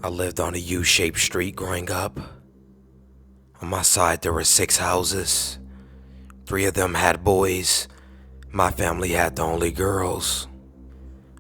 I lived on a U-shaped street growing up. On my side there were 6 houses. 3 of them had boys. My family had the only girls.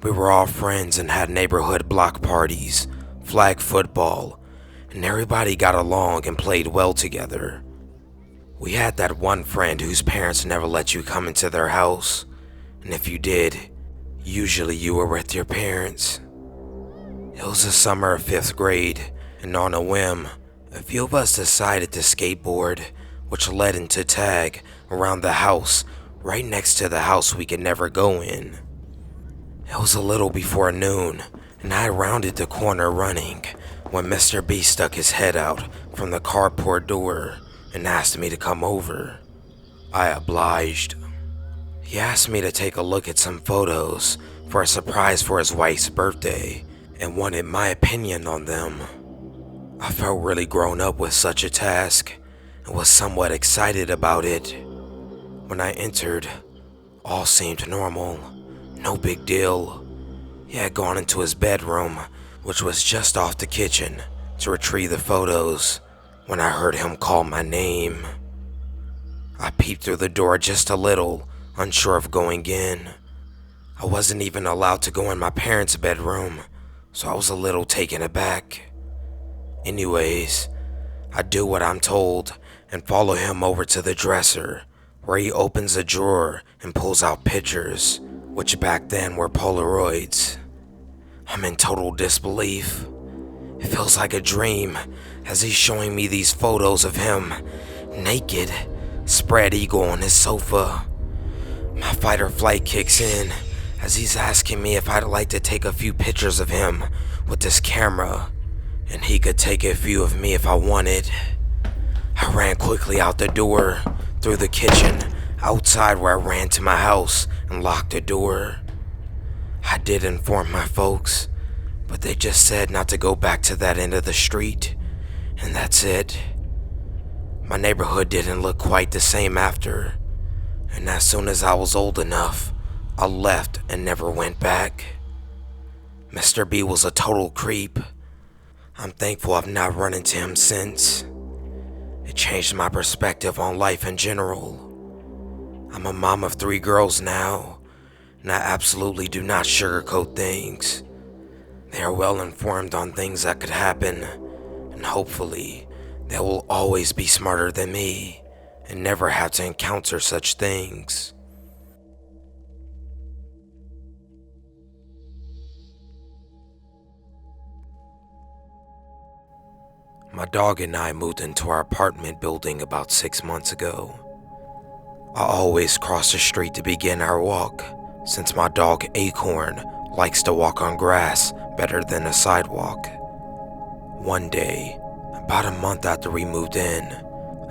We were all friends and had neighborhood block parties, flag football, and everybody got along and played well together. We had that one friend whose parents never let you come into their house, and if you did, usually you were with your parents. It was the summer of 5th grade, and on a whim, a few of us decided to skateboard, which led into tag around the house right next to the house we could never go in. It was a little before noon, and I rounded the corner running when Mr. B stuck his head out from the carport door and asked me to come over. I obliged. He asked me to take a look at some photos for a surprise for his wife's birthday and wanted my opinion on them. I felt really grown up with such a task and was somewhat excited about it. When I entered, all seemed normal, no big deal. He had gone into his bedroom, which was just off the kitchen, to retrieve the photos when I heard him call my name. I peeped through the door just a little, unsure of going in. I wasn't even allowed to go in my parents' bedroom, so I was a little taken aback. Anyways, I do what I'm told and follow him over to the dresser, where he opens a drawer and pulls out pictures, which back then were Polaroids. I'm in total disbelief. It feels like a dream as he's showing me these photos of him, naked, spread eagle on his sofa. My fight or flight kicks in as he's asking me if I'd like to take a few pictures of him with this camera, and he could take a few of me if I wanted. I ran quickly out the door, through the kitchen, outside where I ran to my house and locked the door. I did inform my folks, but they just said not to go back to that end of the street, and that's it. My neighborhood didn't look quite the same after, and as soon as I was old enough, I left and never went back. Mr. B was a total creep. I'm thankful I've not run into him since. It changed my perspective on life in general. I'm a mom of 3 girls now, and I absolutely do not sugarcoat things. They are well informed on things that could happen, and hopefully they will always be smarter than me and never have to encounter such things. My dog and I moved into our apartment building about 6 months ago. I always cross the street to begin our walk, since my dog Acorn likes to walk on grass better than a sidewalk. One day, about a month after we moved in,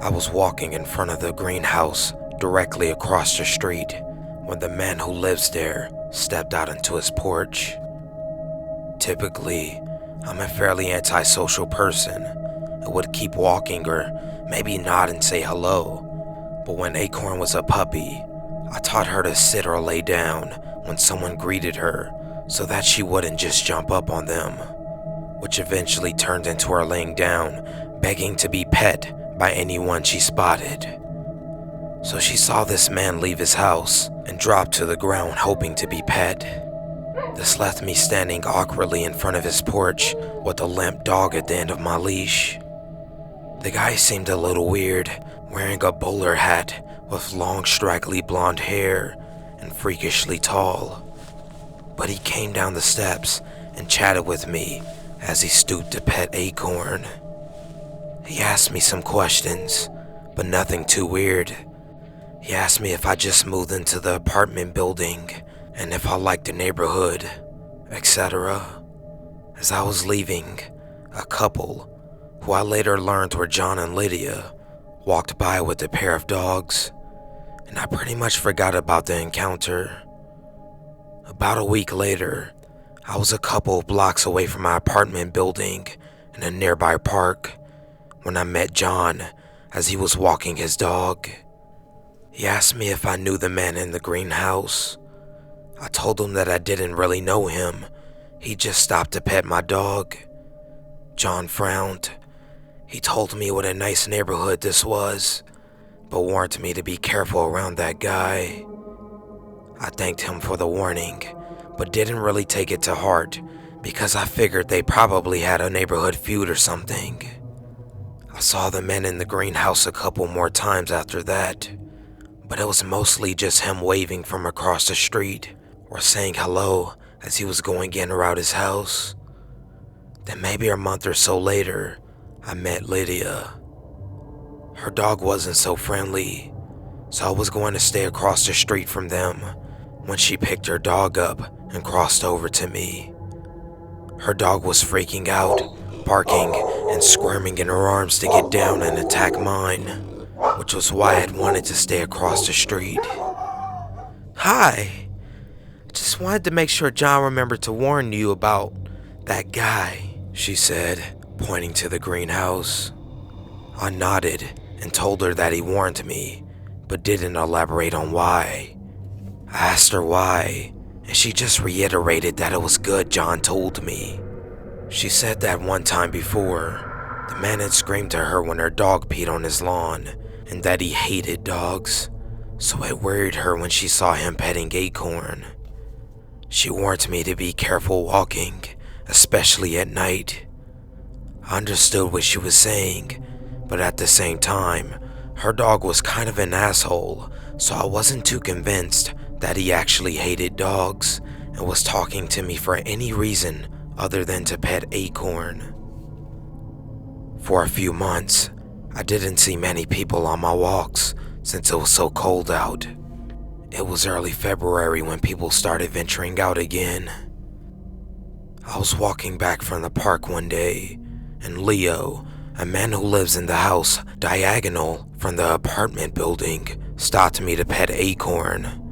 I was walking in front of the greenhouse directly across the street when the man who lives there stepped out into his porch. Typically, I'm a fairly antisocial person and would keep walking or maybe nod and say hello, but when Acorn was a puppy, I taught her to sit or lay down when someone greeted her so that she wouldn't just jump up on them, which eventually turned into her laying down, begging to be pet by anyone she spotted. So she saw this man leave his house and dropped to the ground hoping to be pet. This left me standing awkwardly in front of his porch with a limp dog at the end of my leash. The guy seemed a little weird, wearing a bowler hat with long straggly blonde hair and freakishly tall. But he came down the steps and chatted with me as he stooped to pet Acorn. He asked me some questions, but nothing too weird. He asked me if I just moved into the apartment building and if I liked the neighborhood, etc. As I was leaving, a couple, who I later learned were John and Lydia, walked by with a pair of dogs, and I pretty much forgot about the encounter. About a week later, I was a couple of blocks away from my apartment building in a nearby park when I met John as he was walking his dog. He asked me if I knew the man in the greenhouse. I told him that I didn't really know him. He just stopped to pet my dog. John frowned. He told me what a nice neighborhood this was, but warned me to be careful around that guy. I thanked him for the warning, but didn't really take it to heart because I figured they probably had a neighborhood feud or something. I saw the men in the greenhouse a couple more times after that, but it was mostly just him waving from across the street or saying hello as he was going in or out his house. Then maybe a month or so later, I met Lydia. Her dog wasn't so friendly, so I was going to stay across the street from them when she picked her dog up and crossed over to me. Her dog was freaking out, barking and squirming in her arms to get down and attack mine, which was why I had wanted to stay across the street. "Hi, just wanted to make sure John remembered to warn you about that guy," she said, pointing to the greenhouse. I nodded and told her that he warned me, but didn't elaborate on why. I asked her why, and she just reiterated that it was good John told me. She said that one time before, the man had screamed to her when her dog peed on his lawn, and that he hated dogs, so it worried her when she saw him petting Acorn. She warned me to be careful walking, especially at night. I understood what she was saying, but at the same time, her dog was kind of an asshole, so I wasn't too convinced that he actually hated dogs and was talking to me for any reason other than to pet Acorn. For a few months, I didn't see many people on my walks since it was so cold out. It was early February when people started venturing out again. I was walking back from the park one day, and Leo, a man who lives in the house diagonal from the apartment building, stopped me to pet Acorn.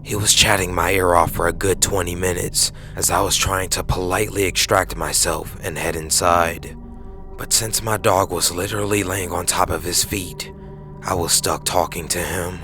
He was chatting my ear off for a good 20 minutes as I was trying to politely extract myself and head inside. But since my dog was literally laying on top of his feet, I was stuck talking to him.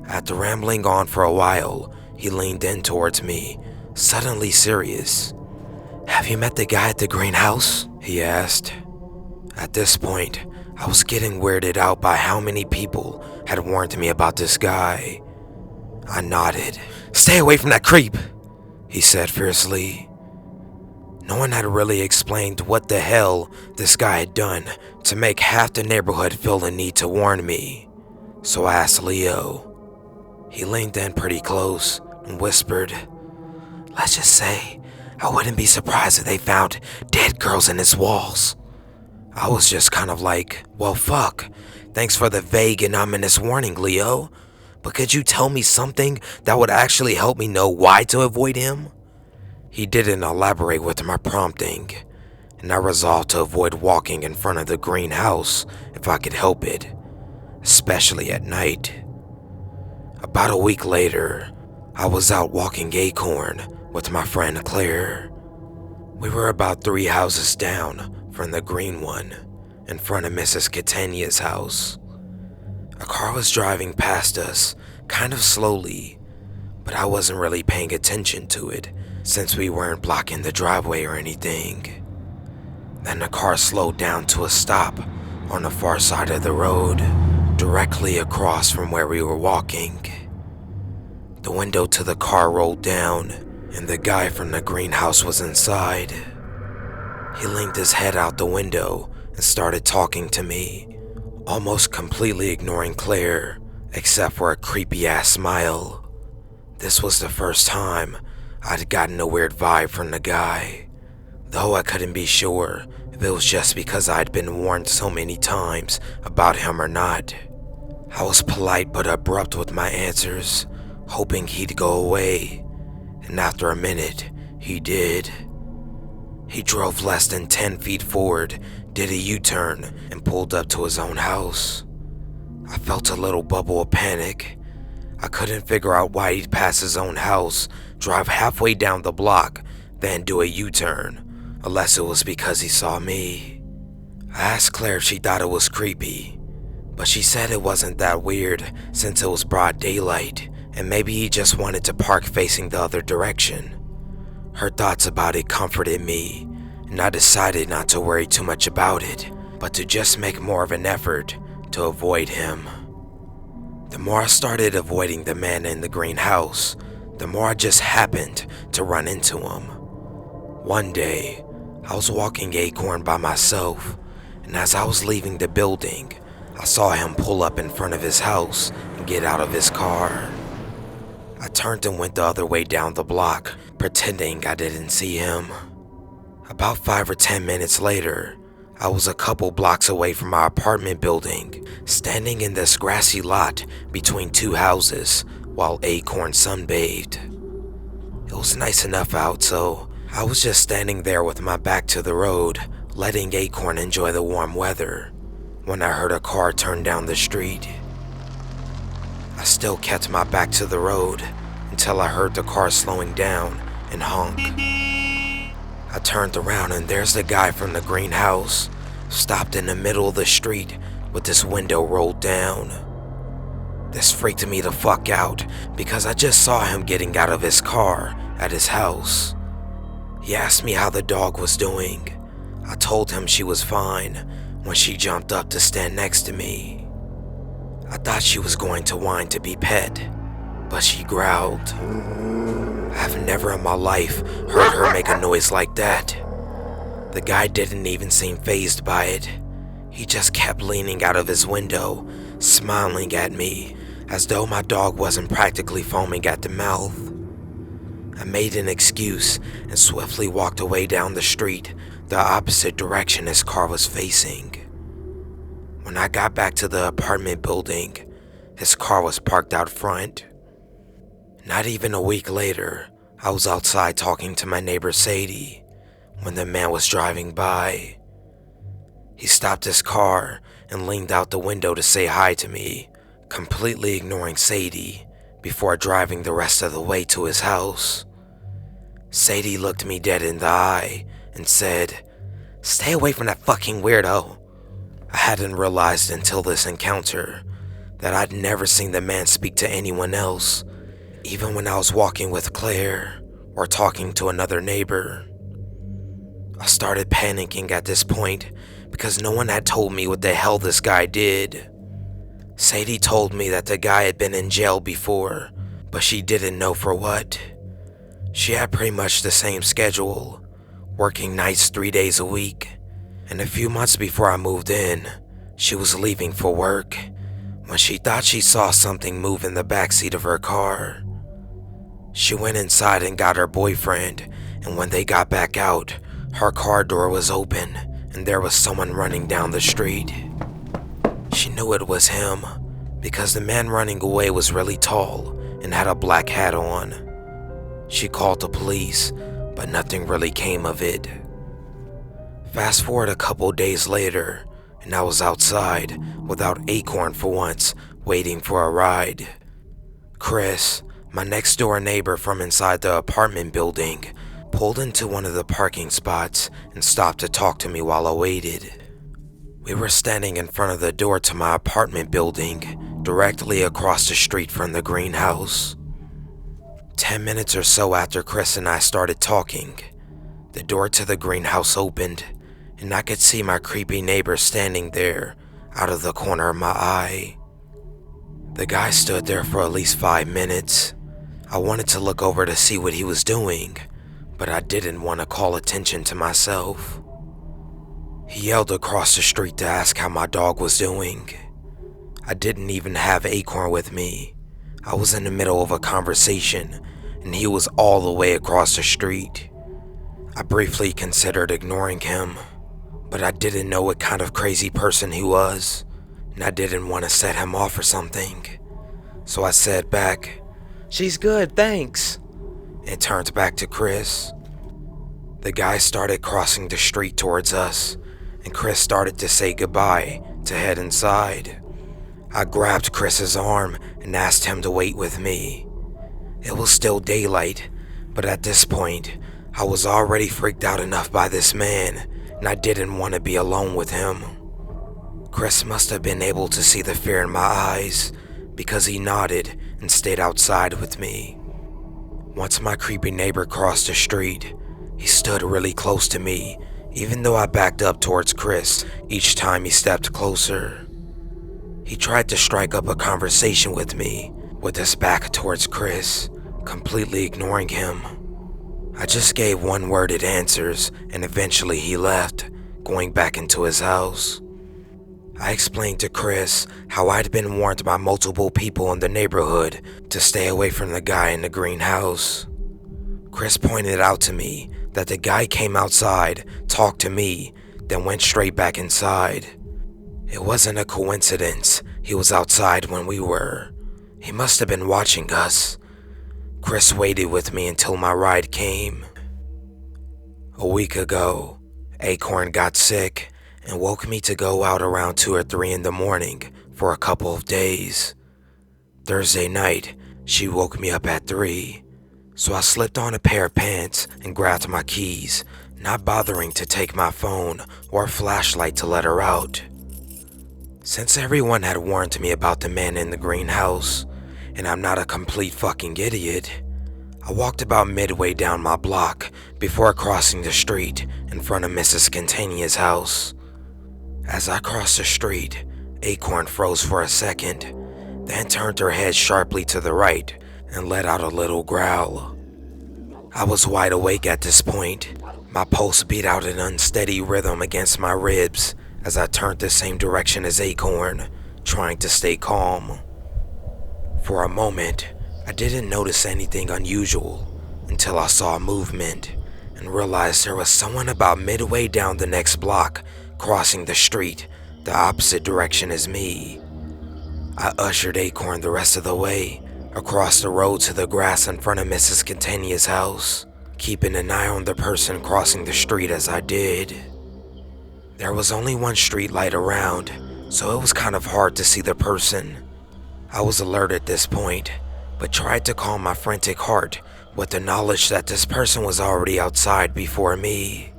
After rambling on for a while, he leaned in towards me, suddenly serious. "Have you met the guy at the greenhouse?" he asked. At this point, I was getting weirded out by how many people had warned me about this guy. I nodded. "Stay away from that creep," he said fiercely. No one had really explained what the hell this guy had done to make half the neighborhood feel the need to warn me, so I asked Leo. He leaned in pretty close and whispered, "Let's just say I wouldn't be surprised if they found dead girls in his walls." I was just kind of like, "Well, fuck. Thanks for the vague and ominous warning, Leo. But could you tell me something that would actually help me know why to avoid him?" He didn't elaborate with my prompting, and I resolved to avoid walking in front of the greenhouse if I could help it, especially at night. About a week later, I was out walking Acorn with my friend Claire. We were about 3 houses down from the green one, in front of Mrs. Catania's house. A car was driving past us, kind of slowly, but I wasn't really paying attention to it since we weren't blocking the driveway or anything. Then the car slowed down to a stop on the far side of the road, directly across from where we were walking. The window to the car rolled down, and the guy from the greenhouse was inside. He leaned his head out the window and started talking to me, almost completely ignoring Claire, except for a creepy-ass smile. This was the first time I'd gotten a weird vibe from the guy, though I couldn't be sure if it was just because I'd been warned so many times about him or not. I was polite but abrupt with my answers, hoping he'd go away, and after a minute, he did. He drove less than 10 feet forward, did a U-turn, and pulled up to his own house. I felt a little bubble of panic. I couldn't figure out why he'd pass his own house, drive halfway down the block, then do a U-turn, unless it was because he saw me. I asked Claire if she thought it was creepy, but she said it wasn't that weird since it was broad daylight, and maybe he just wanted to park facing the other direction. Her thoughts about it comforted me, and I decided not to worry too much about it, but to just make more of an effort to avoid him. The more I started avoiding the man in the greenhouse, the more I just happened to run into him. One day, I was walking Acorn by myself, and as I was leaving the building, I saw him pull up in front of his house and get out of his car. I turned and went the other way down the block, pretending I didn't see him. About 5 or 10 minutes later, I was a couple blocks away from my apartment building, standing in this grassy lot between two houses while Acorn sunbathed. It was nice enough out, so I was just standing there with my back to the road, letting Acorn enjoy the warm weather, when I heard a car turn down the street. I still kept my back to the road until I heard the car slowing down and honk. I turned around and there's the guy from the greenhouse, stopped in the middle of the street with his window rolled down. This freaked me the fuck out because I just saw him getting out of his car at his house. He asked me how the dog was doing. I told him she was fine when she jumped up to stand next to me. I thought she was going to whine to be pet, but she growled. I've never in my life heard her make a noise like that. The guy didn't even seem fazed by it. He just kept leaning out of his window, smiling at me, as though my dog wasn't practically foaming at the mouth. I made an excuse and swiftly walked away down the street, the opposite direction his car was facing. When I got back to the apartment building, his car was parked out front. Not even a week later, I was outside talking to my neighbor Sadie when the man was driving by. He stopped his car and leaned out the window to say hi to me, completely ignoring Sadie before driving the rest of the way to his house. Sadie looked me dead in the eye and said, "Stay away from that fucking weirdo." I hadn't realized until this encounter that I'd never seen the man speak to anyone else, even when I was walking with Claire or talking to another neighbor. I started panicking at this point because no one had told me what the hell this guy did. Sadie told me that the guy had been in jail before, but she didn't know for what. She had pretty much the same schedule, working nights 3 days a week, and a few months before I moved in, she was leaving for work when she thought she saw something move in the backseat of her car. She went inside and got her boyfriend, and when they got back out, her car door was open and there was someone running down the street. She knew it was him because the man running away was really tall and had a black hat on. She called the police, but nothing really came of it. Fast forward a couple days later, and I was outside without Acorn for once, waiting for a ride. Chris, my next door neighbor from inside the apartment building, pulled into one of the parking spots and stopped to talk to me while I waited. We were standing in front of the door to my apartment building, directly across the street from the greenhouse. 10 minutes or so after Chris and I started talking, the door to the greenhouse opened, and I could see my creepy neighbor standing there out of the corner of my eye. The guy stood there for at least 5 minutes. I wanted to look over to see what he was doing, but I didn't want to call attention to myself. He yelled across the street to ask how my dog was doing. I didn't even have Acorn with me. I was in the middle of a conversation, and he was all the way across the street. I briefly considered ignoring him, but I didn't know what kind of crazy person he was, and I didn't want to set him off or something. So I said back, "She's good, thanks," and turned back to Chris. The guy started crossing the street towards us, and Chris started to say goodbye to head inside. I grabbed Chris's arm and asked him to wait with me. It was still daylight, but at this point, I was already freaked out enough by this man, and I didn't want to be alone with him. Chris must have been able to see the fear in my eyes, because he nodded and stayed outside with me. Once my creepy neighbor crossed the street, he stood really close to me Even though I backed up towards Chris each time he stepped closer. He tried to strike up a conversation with me, with his back towards Chris, completely ignoring him. I just gave one-worded answers, and eventually he left, going back into his house. I explained to Chris how I'd been warned by multiple people in the neighborhood to stay away from the guy in the greenhouse. Chris pointed out to me that the guy came outside, talked to me, then went straight back inside. It wasn't a coincidence he was outside when we were. He must have been watching us. Chris waited with me until my ride came. A week ago, Acorn got sick and woke me to go out around 2 or 3 in the morning for a couple of days. Thursday night, she woke me up at 3, so I slipped on a pair of pants and grabbed my keys, not bothering to take my phone or flashlight to let her out. Since everyone had warned me about the man in the greenhouse, and I'm not a complete fucking idiot, I walked about midway down my block before crossing the street in front of Mrs. Catania's house. As I crossed the street, Acorn froze for a second, then turned her head sharply to the right and let out a little growl. I was wide awake at this point. My pulse beat out an unsteady rhythm against my ribs as I turned the same direction as Acorn, trying to stay calm. For a moment, I didn't notice anything unusual until I saw movement and realized there was someone about midway down the next block crossing the street the opposite direction as me. I ushered Acorn the rest of the way across the road to the grass in front of Mrs. Catania's house, keeping an eye on the person crossing the street as I did. There was only one street light around, so it was kind of hard to see the person. I was alert at this point, but tried to calm my frantic heart with the knowledge that this person was already outside before me.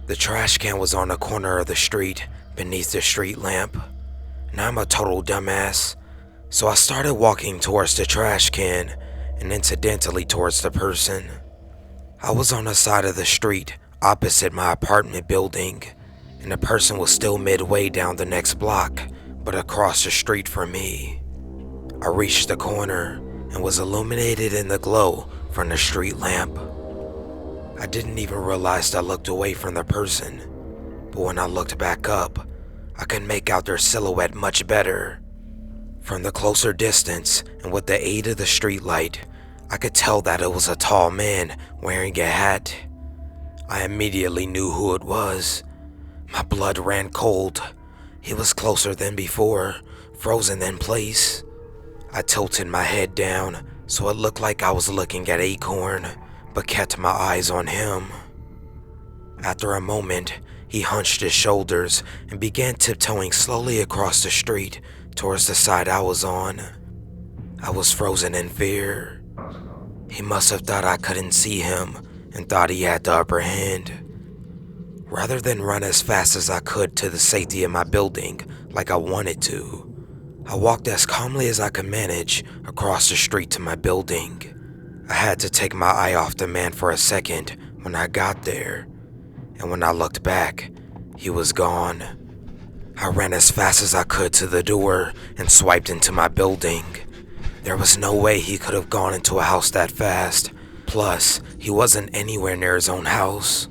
The trash can was on the corner of the street beneath the street lamp, and I'm a total dumbass, so I started walking towards the trash can and incidentally towards the person. I was on the side of the street opposite my apartment building, and the person was still midway down the next block, but across the street from me. I reached the corner and was illuminated in the glow from the street lamp. I didn't even realize I looked away from the person, but when I looked back up, I could make out their silhouette much better. From the closer distance and with the aid of the street light, I could tell that it was a tall man wearing a hat. I immediately knew who it was. My blood ran cold. He was closer than before, frozen in place. I tilted my head down so it looked like I was looking at Acorn, but kept my eyes on him. After a moment, he hunched his shoulders and began tiptoeing slowly across the street towards the side I was on. I was frozen in fear. He must have thought I couldn't see him and thought he had the upper hand. Rather than run as fast as I could to the safety of my building like I wanted to, I walked as calmly as I could manage across the street to my building. I had to take my eye off the man for a second when I got there, and when I looked back, he was gone. I ran as fast as I could to the door and swiped into my building. There was no way he could have gone into a house that fast. Plus, he wasn't anywhere near his own house.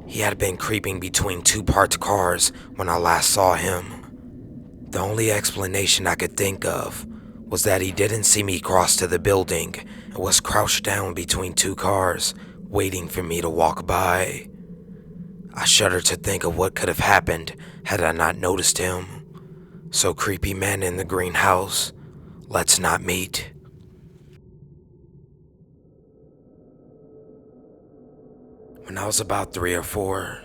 He had been creeping between 2 parked cars when I last saw him. The only explanation I could think of was that he didn't see me cross to the building and was crouched down between 2 cars, waiting for me to walk by. I shudder to think of what could have happened had I not noticed him. So creepy man in the greenhouse, let's not meet. When I was about 3 or 4,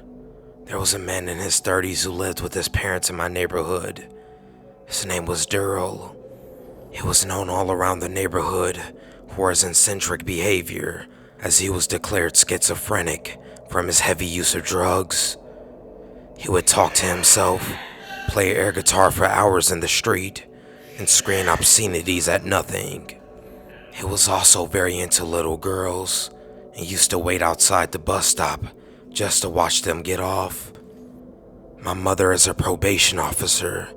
there was a man in his 30s who lived with his parents in my neighborhood. His name was Daryl. He was known all around the neighborhood for his eccentric behavior, as he was declared schizophrenic from his heavy use of drugs. He would talk to himself, play air guitar for hours in the street, and scream obscenities at nothing. He was also very into little girls and used to wait outside the bus stop just to watch them get off. My mother is a probation officer,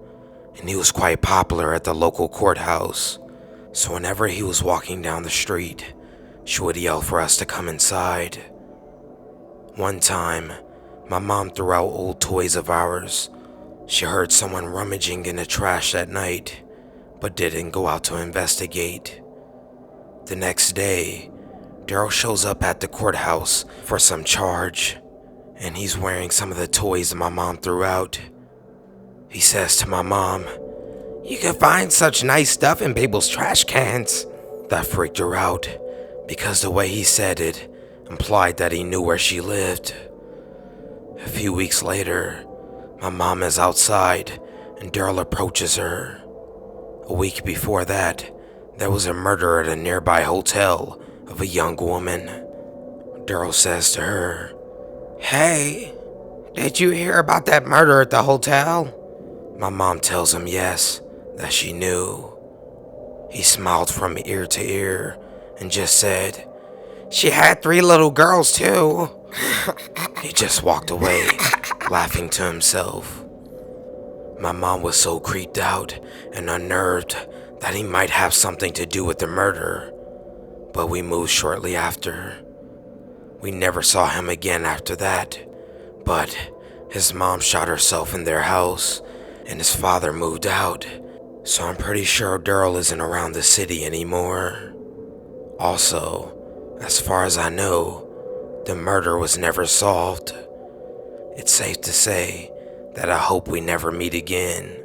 and he was quite popular at the local courthouse, so whenever he was walking down the street, she would yell for us to come inside. One time, my mom threw out old toys of ours. She heard someone rummaging in the trash that night, but didn't go out to investigate. The next day, Daryl shows up at the courthouse for some charge, and he's wearing some of the toys my mom threw out. He says to my mom, "You can find such nice stuff in people's trash cans." That freaked her out, because the way he said it implied that he knew where she lived. A few weeks later, my mom is outside and Daryl approaches her. A week before that, there was a murder at a nearby hotel of a young woman. Daryl says to her, "Hey, did you hear about that murder at the hotel?" My mom tells him yes, that she knew. He smiled from ear to ear and just said, "She had 3 little girls too." He just walked away, laughing to himself. My mom was so creeped out and unnerved that he might have something to do with the murder, but we moved shortly after. We never saw him again after that, but his mom shot herself in their house and his father moved out, so I'm pretty sure Daryl isn't around the city anymore. Also, as far as I know, the murder was never solved. It's safe to say that I hope we never meet again.